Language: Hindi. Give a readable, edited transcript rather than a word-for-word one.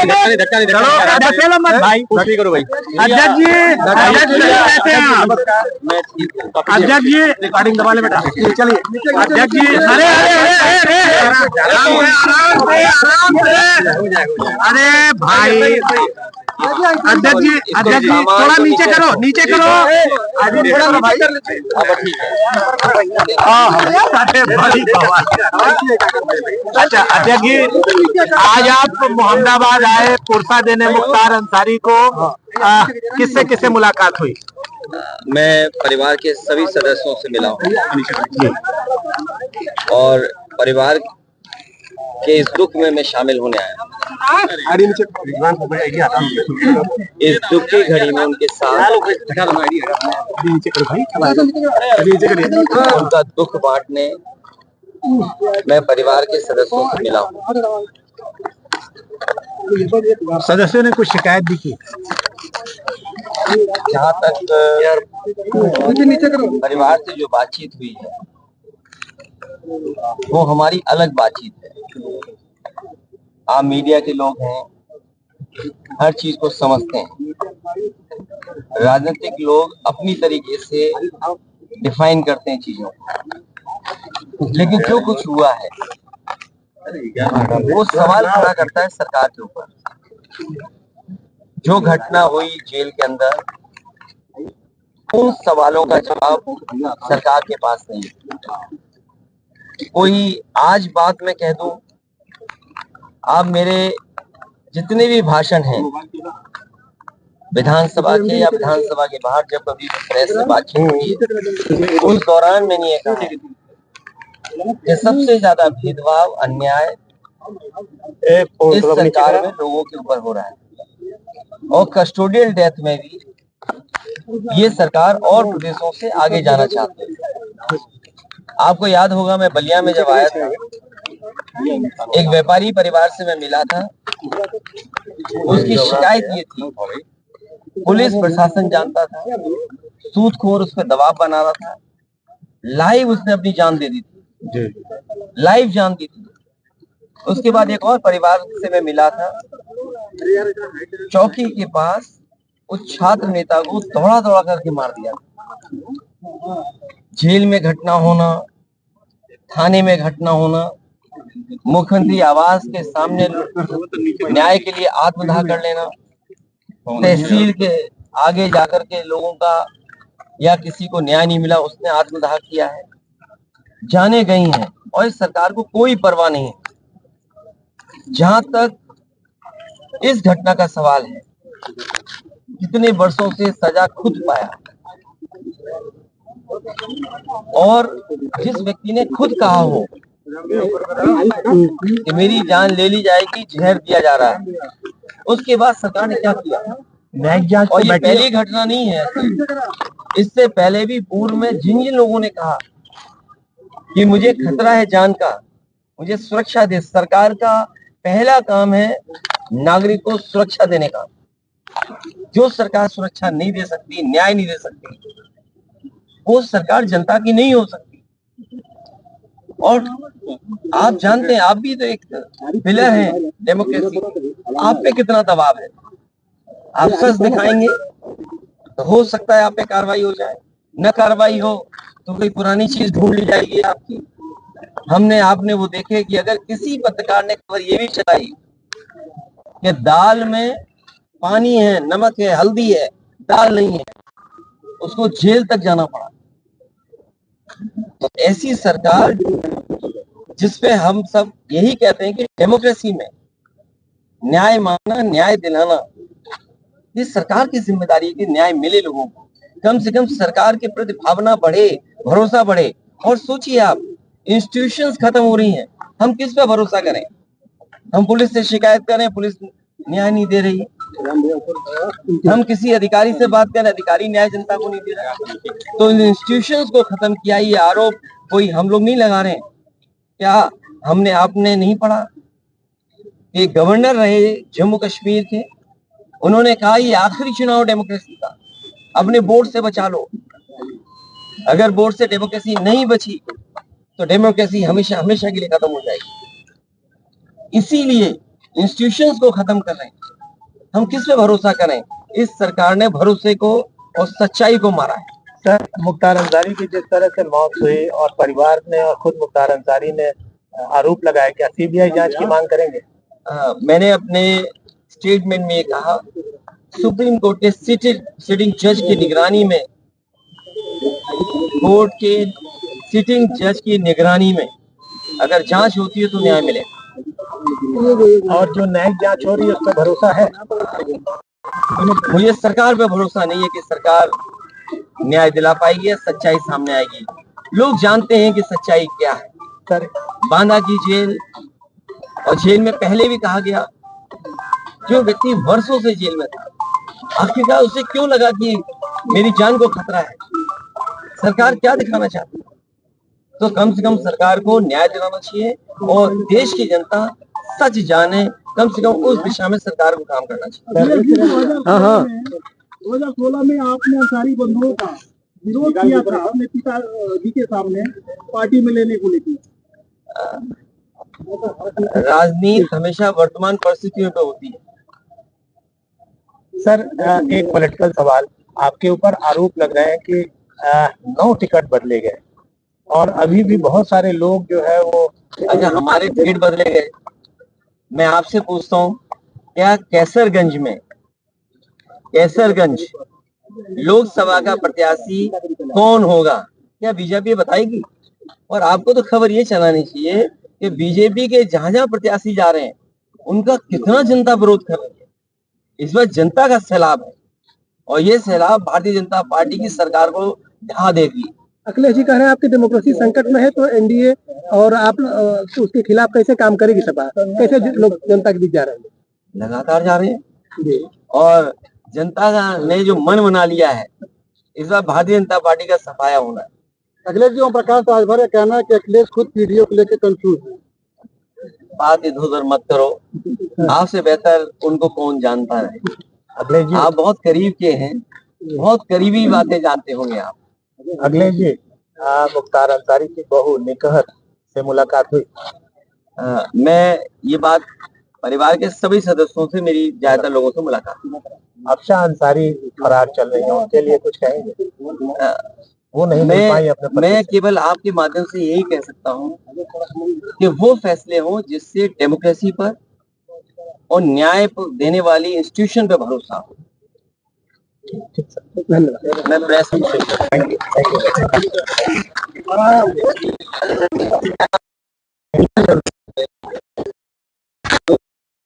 चलो मत भाई, कुछ भी करो भाई। अध्यक्ष जी, अध्यक्ष जी रिकॉर्डिंग दबा ले बेटा। चलिए अध्यक्ष जी, अरे अरे अरे भाई, अध्यक्ष जी थोड़ा नीचे करो, नीचे करो। अच्छा अध्यक्ष जी, आज आप मोहम्मदाबाद आए पुरसा देने मुख्तार अंसारी को, किससे किससे मुलाकात हुई? मैं परिवार के सभी सदस्यों से मिला हूँ और परिवार के इस दुख में मैं शामिल होने आया। इस दुख की घड़ी में उनके साथ उनका दुख बांटने मैं परिवार के सदस्यों से मिला हूँ। सदस्यों ने कुछ शिकायत भी की। जहाँ तक परिवार से जो बातचीत हुई है वो हमारी अलग बातचीत है। आप मीडिया के लोग हैं, हर चीज को समझते हैं। राजनीतिक लोग अपनी तरीके से डिफाइन करते हैं चीजों को, लेकिन जो कुछ हुआ है वो सवाल खड़ा करता है सरकार के ऊपर। जो घटना हुई जेल के अंदर, उन सवालों का जवाब सरकार के पास नहीं है। कोई आज बात मैं कह दूं, आप मेरे जितने भी भाषण हैं विधानसभा के या विधानसभा के बाहर जब कभी प्रेस से बातचीत हुई है, उस दौरान मैंने ये कहा कि सबसे ज्यादा भेदभाव, अन्याय इस सरकार में लोगों के ऊपर हो रहा है और कस्टोडियल डेथ में भी ये सरकार और प्रदेशों से आगे जाना चाहती है। आपको याद होगा, मैं बलिया में जब आया था, एक व्यापारी परिवार से मैं मिला था। उसकी शिकायत ये थी, पुलिस प्रशासन जानता था, सूदखोर उस पर दबाव बना रहा था, लाइव उसने अपनी जान दे दी थी, लाइव जान दी थी। उसके बाद एक और परिवार से मैं मिला था, चौकी के पास उस छात्र नेता को दौड़ा दौड़ा करके मार दिया। जेल में घटना होना, थाने में घटना होना, मुख्यमंत्री आवास के सामने न्याय के लिए आत्मदाह कर लेना, तहसील के आगे जाकर के लोगों का या किसी को न्याय नहीं मिला उसने आत्मदाह किया है, जाने गई हैं और इस सरकार को कोई परवाह नहीं है। जहां तक इस घटना का सवाल है, कितने वर्षों से सजा खुद पाया और जिस व्यक्ति ने खुद कहा हो कि मेरी जान ले ली जाएगी, जहर दिया जा रहा है, उसके बाद सरकार ने क्या किया? और ये पहली घटना नहीं है, इससे पहले भी पूर्व में जिन जिन लोगों ने कहा कि मुझे खतरा है जान का, मुझे सुरक्षा दे, सरकार का पहला काम है नागरिक को सुरक्षा देने का। जो सरकार सुरक्षा नहीं दे सकती, न्याय नहीं दे सकती, वो सरकार जनता की नहीं हो सकती। और आप जानते हैं, आप भी तो एक पिलर हैं डेमोक्रेसी, आप पे कितना दबाव है। आप सच दिखाएंगे तो हो सकता है आप पे कार्रवाई हो जाए, न कार्रवाई हो तो कोई पुरानी चीज ढूंढ ली जाएगी आपकी। आपने वो देखे कि अगर किसी पत्रकार ने खबर ये भी चलाई कि दाल में पानी है, नमक है, हल्दी है, दाल नहीं है, उसको जेल तक जाना पड़ा। तो ऐसी सरकार जिसपे हम सब यही कहते हैं कि डेमोक्रेसी में न्याय मांगना, न्याय दिलाना, ये सरकार की जिम्मेदारी है कि न्याय मिले लोगों को। कम से कम सरकार के प्रति भावना बढ़े, भरोसा बढ़े। और सोचिए आप, इंस्टीट्यूशंस खत्म हो रही हैं, हम किस पे भरोसा करें? हम पुलिस से शिकायत करें, पुलिस न्याय नहीं दे रही। हम किसी अधिकारी से बात करें, अधिकारी न्याय जनता को नहीं दे रहा। तो इन इंस्टीट्यूशंस को खत्म किया, ये आरोप कोई हम लोग नहीं लगा रहे। क्या आपने नहीं पढ़ा? एक गवर्नर रहे जम्मू कश्मीर के, उन्होंने कहा ये आखिरी चुनाव डेमोक्रेसी का, अपने वोट से बचा लो। अगर वोट से डेमोक्रेसी नहीं बची तो डेमोक्रेसी हमेशा हमेशा के लिए खत्म हो जाएगी। इसीलिए इंस्टीट्यूशंस को खत्म कर रहे हैं। हम किस पे भरोसा करें? इस सरकार ने भरोसे को और सच्चाई को मारा है। सर, मुख्तार अंसारी की जिस तरह से मौत हुई और परिवार ने और खुद मुख्तार अंसारी ने आरोप लगाया, क्या सीबीआई जांच की मांग करेंगे? मैंने अपने स्टेटमेंट में कहा, सुप्रीम कोर्ट के सिटिंग जज की निगरानी में, कोर्ट के सिटिंग जज की निगरानी में अगर जांच होती है तो न्याय मिलेगा। और जो न्यायिक जांच हो रही है उस पर भरोसा है? मुझे सरकार पे भरोसा नहीं है कि सरकार न्याय दिला पाएगी या सच्चाई सामने आएगी। लोग जानते हैं कि सच्चाई क्या है। सर, बांदा की जेल और जेल में पहले भी कहा गया, जो व्यक्ति वर्षों से जेल में था, आखिरकार उसे क्यों लगा कि मेरी जान को खतरा है? सरकार क्या दिखाना चाहती है? तो कम से कम सरकार को न्याय दिलाना चाहिए और देश की जनता सच जाने, कम से कम उस दिशा में सरकार को काम करना चाहिए। हाँ, 2016 में आपने अंसारी बंधुओं का विरोध किया था अपने पिताजी के सामने पार्टी में लेने को लेकर। राजनीति हमेशा वर्तमान परिस्थितियों पे होती है। सर, एक पॉलिटिकल सवाल, आपके ऊपर आरोप लग रहे हैं कि 9 टिकट बदले गए और अभी भी बहुत सारे लोग जो है वो अच्छा, हमारे टिकट बदले गए। मैं आपसे पूछता हूँ, क्या कैसरगंज लोकसभा का प्रत्याशी कौन होगा? क्या बीजेपी बताएगी? और आपको तो खबर ये चलानी चाहिए कि बीजेपी के जहां जहां प्रत्याशी जा रहे हैं उनका कितना जनता विरोध कर रही है। इस बार जनता का सैलाब है और ये सैलाब भारतीय जनता पार्टी की सरकार को ढहा देगी। अखिलेश जी कह रहे हैं आपकी डेमोक्रेसी संकट में है, तो एनडीए और आप उसके खिलाफ कैसे काम करेगी सपा? कैसे लोग जनता के बीच जा रहे हैं? लगातार जा रहे हैं और जनता ने जो मन बना लिया है, इस बार भारतीय जनता पार्टी का सफाया होना है। अखिलेश जी, ओम प्रकाश राजभर का कहना है कि अखिलेश खुद पीडीओ को लेकर कंफ्यूज है। बात इधर उधर मत करो, आपसे बेहतर उनको कौन जानता है। अखिलेश जी, आप बहुत करीब के हैं, बहुत करीबी बातें जानते होंगे आप। अखिलेश जी, मुख्तार अंसारी की बहू निकहत से मुलाकात हुई? मैं ये बात परिवार के सभी सदस्यों से, मेरी ज्यादातर लोगों से मुलाकात हुई। अफशाह अंसारी फरार चल रही है, उनके लिए कुछ कहेंगे? वो नहीं मिल पाई अपने पति मैं से। केवल आपके माध्यम से यही कह सकता हूँ कि वो फैसले हों जिससे डेमोक्रेसी पर और न्याय देने वाली इंस्टीट्यूशन पर भरोसा हो। धन्यवाद। मैं प्रेस में